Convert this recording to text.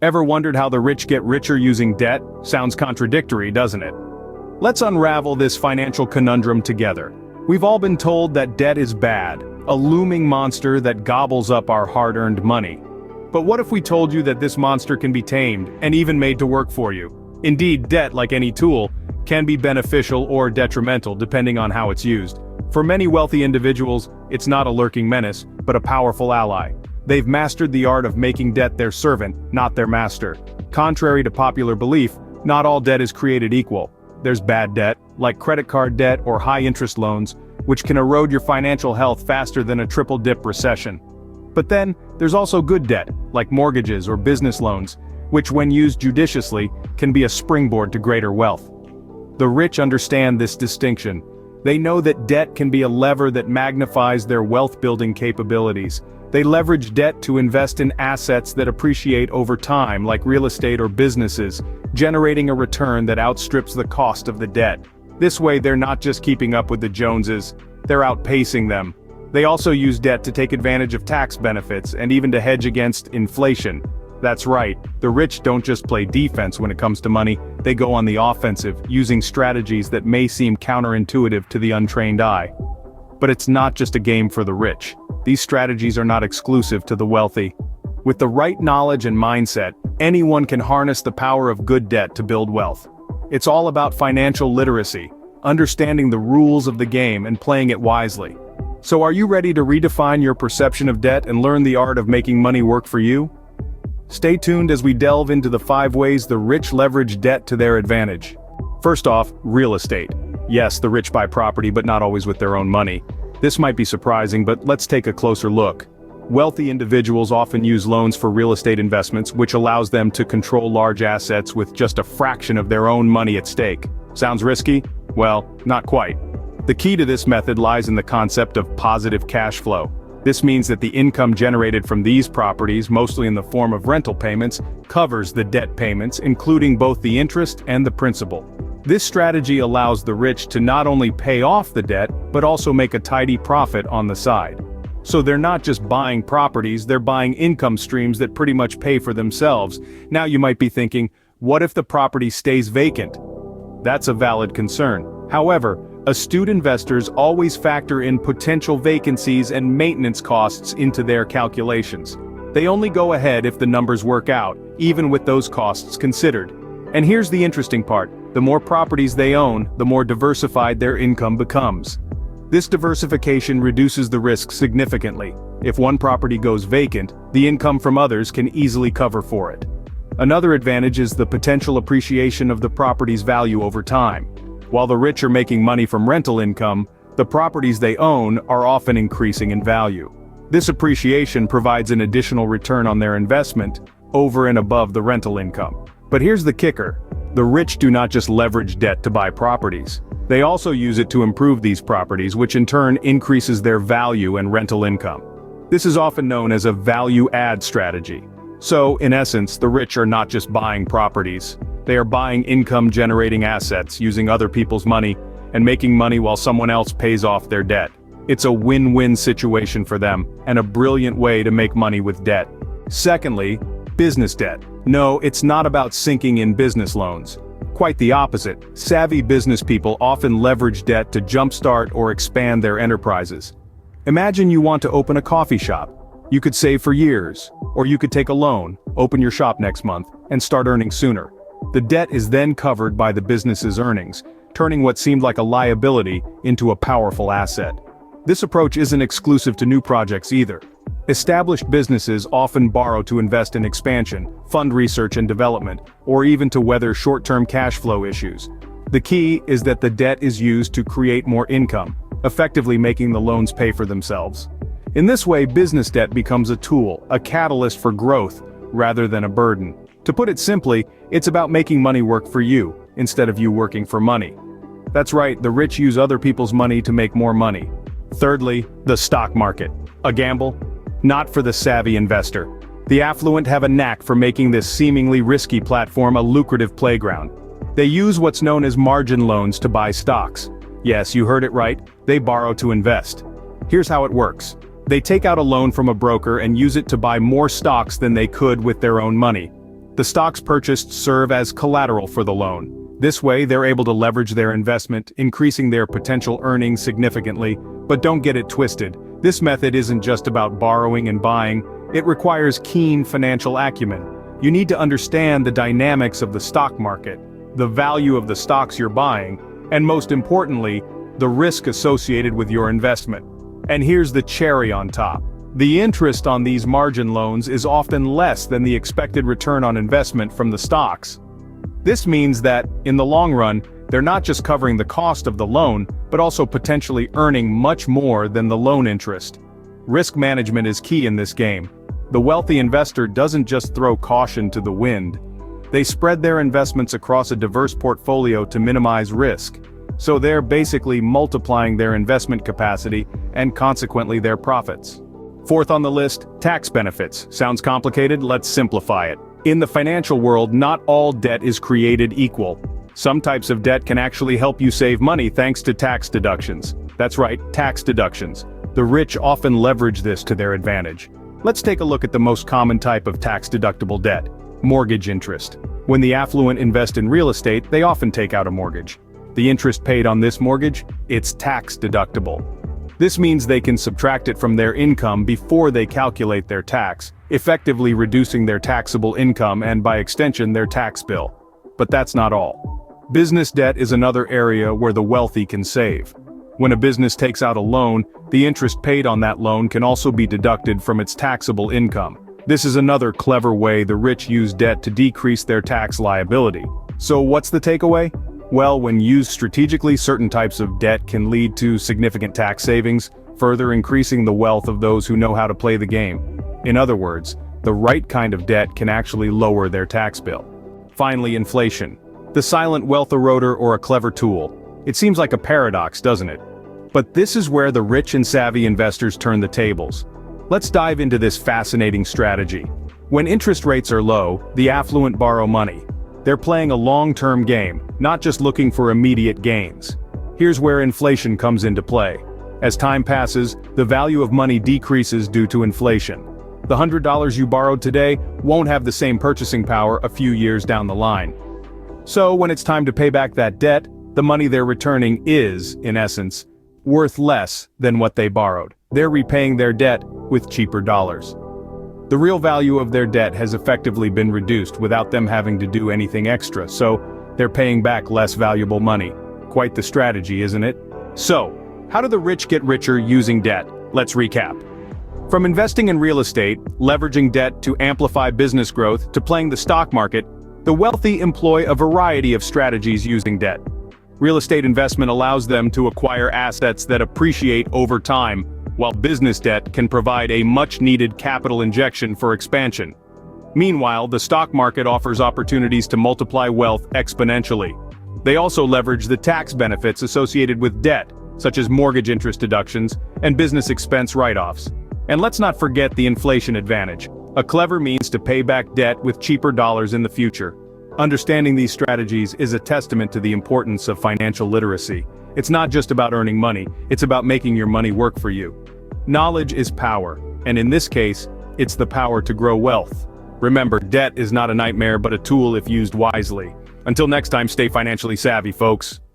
Ever wondered how the rich get richer using debt? Sounds contradictory, doesn't it? Let's unravel this financial conundrum together. We've all been told that debt is bad, a looming monster that gobbles up our hard-earned money. But what if we told you that this monster can be tamed, and even made to work for you? Indeed, debt, like any tool, can be beneficial or detrimental depending on how it's used. For many wealthy individuals, it's not a lurking menace, but a powerful ally. They've mastered the art of making debt their servant, not their master. Contrary to popular belief, not all debt is created equal. There's bad debt, like credit card debt or high-interest loans, which can erode your financial health faster than a triple-dip recession. But then, there's also good debt, like mortgages or business loans, which when used judiciously, can be a springboard to greater wealth. The rich understand this distinction. They know that debt can be a lever that magnifies their wealth-building capabilities. They leverage debt to invest in assets that appreciate over time, like real estate or businesses, generating a return that outstrips the cost of the debt. This way, they're not just keeping up with the Joneses, they're outpacing them. They also use debt to take advantage of tax benefits and even to hedge against inflation. That's right, the rich don't just play defense when it comes to money, they go on the offensive, using strategies that may seem counterintuitive to the untrained eye. But it's not just a game for the rich. These strategies are not exclusive to the wealthy. With the right knowledge and mindset, anyone can harness the power of good debt to build wealth. It's all about financial literacy, understanding the rules of the game and playing it wisely. So are you ready to redefine your perception of debt and learn the art of making money work for you? Stay tuned as we delve into the 5 ways the rich leverage debt to their advantage. First off, real estate. Yes, the rich buy property, but not always with their own money. This might be surprising, but let's take a closer look. Wealthy individuals often use loans for real estate investments, which allows them to control large assets with just a fraction of their own money at stake. Sounds risky? Well, not quite. The key to this method lies in the concept of positive cash flow. This means that the income generated from these properties, mostly in the form of rental payments, covers the debt payments, including both the interest and the principal. This strategy allows the rich to not only pay off the debt, but also make a tidy profit on the side. So they're not just buying properties, they're buying income streams that pretty much pay for themselves. Now you might be thinking, what if the property stays vacant? That's a valid concern. However, astute investors always factor in potential vacancies and maintenance costs into their calculations. They only go ahead if the numbers work out, even with those costs considered. And here's the interesting part. The more properties they own, the more diversified their income becomes. This diversification reduces the risk significantly. If one property goes vacant, the income from others can easily cover for it. Another advantage is the potential appreciation of the property's value over time. While the rich are making money from rental income, the properties they own are often increasing in value. This appreciation provides an additional return on their investment, over and above the rental income. But here's the kicker. The rich do not just leverage debt to buy properties. They also use it to improve these properties, which in turn increases their value and rental income. This is often known as a value-add strategy. So, in essence, the rich are not just buying properties. They are buying income-generating assets, using other people's money, and making money while someone else pays off their debt. It's a win-win situation for them, and a brilliant way to make money with debt. Secondly, business debt. No, it's not about sinking in business loans. Quite the opposite. Savvy business people often leverage debt to jumpstart or expand their enterprises. Imagine you want to open a coffee shop. You could save for years, or you could take a loan, open your shop next month, and start earning sooner. The debt is then covered by the business's earnings, turning what seemed like a liability into a powerful asset. This approach isn't exclusive to new projects either. Established businesses often borrow to invest in expansion, fund research and development, or even to weather short-term cash flow issues. The key is that the debt is used to create more income, effectively making the loans pay for themselves. In this way, business debt becomes a tool, a catalyst for growth, rather than a burden. To put it simply, it's about making money work for you, instead of you working for money. That's right, the rich use other people's money to make more money. Thirdly, the stock market. A gamble? Not for the savvy investor. The affluent have a knack for making this seemingly risky platform a lucrative playground. They use what's known as margin loans to buy stocks. Yes, you heard it right, they borrow to invest. Here's how it works. They take out a loan from a broker and use it to buy more stocks than they could with their own money. The stocks purchased serve as collateral for the loan. This way, they're able to leverage their investment, increasing their potential earnings significantly. But don't get it twisted. This method isn't just about borrowing and buying. It requires keen financial acumen. You need to understand the dynamics of the stock market, the value of the stocks you're buying, and most importantly, the risk associated with your investment. And here's the cherry on top. The interest on these margin loans is often less than the expected return on investment from the stocks. This means that, in the long run, they're not just covering the cost of the loan, but also potentially earning much more than the loan interest. Risk management is key in this game. The wealthy investor doesn't just throw caution to the wind. They spread their investments across a diverse portfolio to minimize risk. So they're basically multiplying their investment capacity and consequently their profits. Fourth on the list, tax benefits. Sounds complicated? Let's simplify it. In the financial world, not all debt is created equal. Some types of debt can actually help you save money thanks to tax deductions. That's right, tax deductions. The rich often leverage this to their advantage. Let's take a look at the most common type of tax-deductible debt: mortgage interest. When the affluent invest in real estate, they often take out a mortgage. The interest paid on this mortgage, it's tax-deductible. This means they can subtract it from their income before they calculate their tax, effectively reducing their taxable income and, by extension, their tax bill. But that's not all. Business debt is another area where the wealthy can save. When a business takes out a loan, the interest paid on that loan can also be deducted from its taxable income. This is another clever way the rich use debt to decrease their tax liability. So what's the takeaway? Well, when used strategically, certain types of debt can lead to significant tax savings, further increasing the wealth of those who know how to play the game. In other words, the right kind of debt can actually lower their tax bill. Finally, inflation. The silent wealth eroder or a clever tool. It seems like a paradox, doesn't it? But this is where the rich and savvy investors turn the tables. Let's dive into this fascinating strategy. When interest rates are low, the affluent borrow money. They're playing a long-term game, not just looking for immediate gains. Here's where inflation comes into play. As time passes, the value of money decreases due to inflation. The $100 you borrowed today won't have the same purchasing power a few years down the line. So when it's time to pay back that debt, the money they're returning is, in essence, worth less than what they borrowed. They're repaying their debt with cheaper dollars. The real value of their debt has effectively been reduced without them having to do anything extra, so they're paying back less valuable money. Quite the strategy, isn't it? So, how do the rich get richer using debt? Let's recap. From investing in real estate, leveraging debt to amplify business growth, to playing the stock market, the wealthy employ a variety of strategies using debt. Real estate investment allows them to acquire assets that appreciate over time, while business debt can provide a much-needed capital injection for expansion. Meanwhile, the stock market offers opportunities to multiply wealth exponentially. They also leverage the tax benefits associated with debt, such as mortgage interest deductions and business expense write-offs. And let's not forget the inflation advantage, a clever means to pay back debt with cheaper dollars in the future. Understanding these strategies is a testament to the importance of financial literacy. It's not just about earning money, it's about making your money work for you. Knowledge is power, and in this case, it's the power to grow wealth. Remember, debt is not a nightmare but a tool if used wisely. Until next time, stay financially savvy, folks.